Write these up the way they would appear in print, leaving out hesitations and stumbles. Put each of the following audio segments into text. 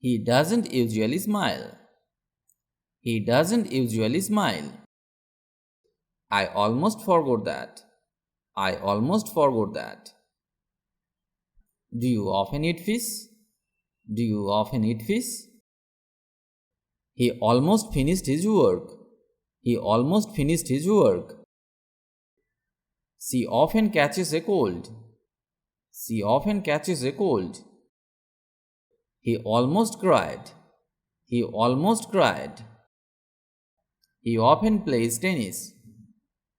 He doesn't usually smile. He doesn't usually smile. I almost forgot that. I almost forgot that. Do you often eat fish? Do you often eat fish? He almost finished his work. He almost finished his work. She often catches a cold. She often catches a cold. He almost cried. He almost cried. He often plays tennis.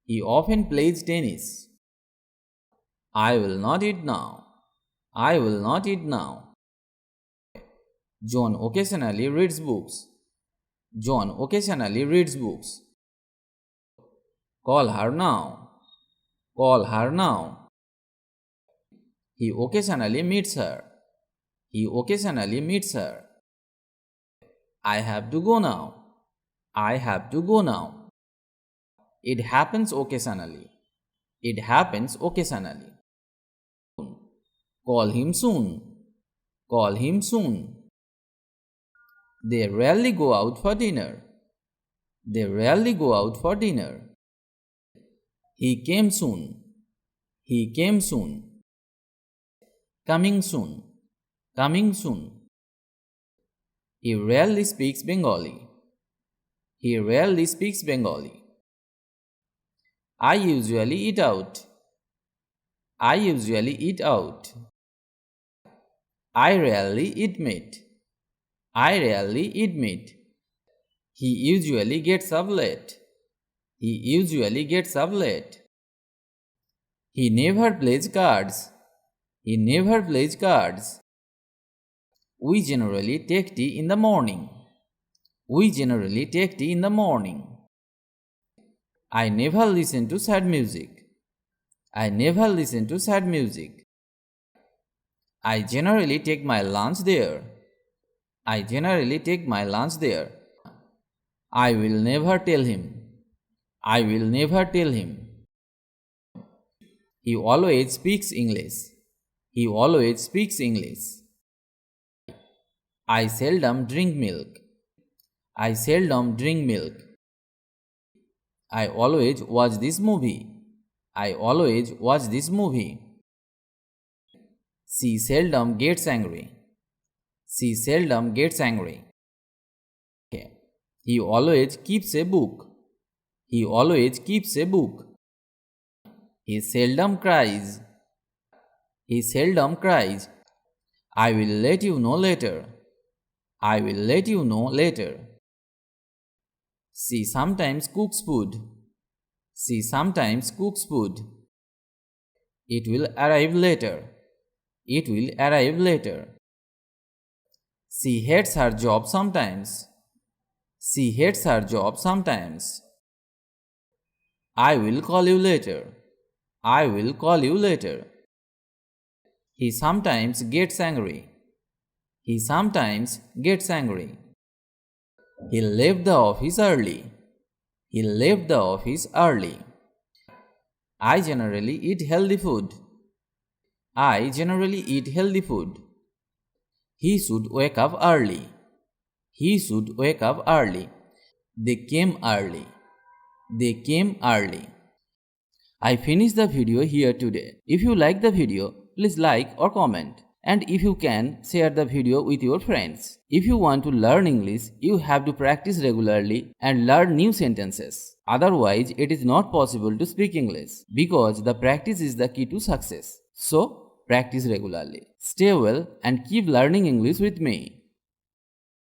He often plays tennis. I will not eat now. I will not eat now. John occasionally reads books. John occasionally reads books. Call her now. Call her now. He occasionally meets her. He occasionally meets her. I have to go now. I have to go now. It happens occasionally. It happens occasionally. Call him soon. Call him soon. They rarely go out for dinner. They rarely go out for dinner. He came soon. He came soon. Coming soon. Coming soon. He rarely speaks Bengali. He rarely speaks Bengali. I usually eat out. I usually eat out. I rarely eat meat. I rarely eat meat. He usually gets up late. He usually gets up late. He never plays cards. He never plays cards. We generally take tea in the morning. We generally take tea in the morning. I never listen to sad music. I never listen to sad music. I generally take my lunch there. I generally take my lunch there. I will never tell him. I will never tell him. He always speaks English. He always speaks English. I seldom drink milk. I seldom drink milk. I always watch this movie. I always watch this movie. She seldom gets angry. She seldom gets angry. He always keeps a book. He always keeps a book. He seldom cries. He seldom cries. I will let you know later. I will let you know later. She sometimes cooks food. She sometimes cooks food. It will arrive later. It will arrive later. She hates her job sometimes. She hates her job sometimes. I will call you later. I will call you later. He sometimes gets angry. He sometimes gets angry. He left the office early. He left the office early. I generally eat healthy food. I generally eat healthy food. He should wake up early. He should wake up early. They came early. They came early. I finished the video here today. If you like the video, please like or comment. And if you can, share the video with your friends. If you want to learn English, you have to practice regularly and learn new sentences. Otherwise, it is not possible to speak English because the practice is the key to success. So, practice regularly. Stay well and keep learning English with me.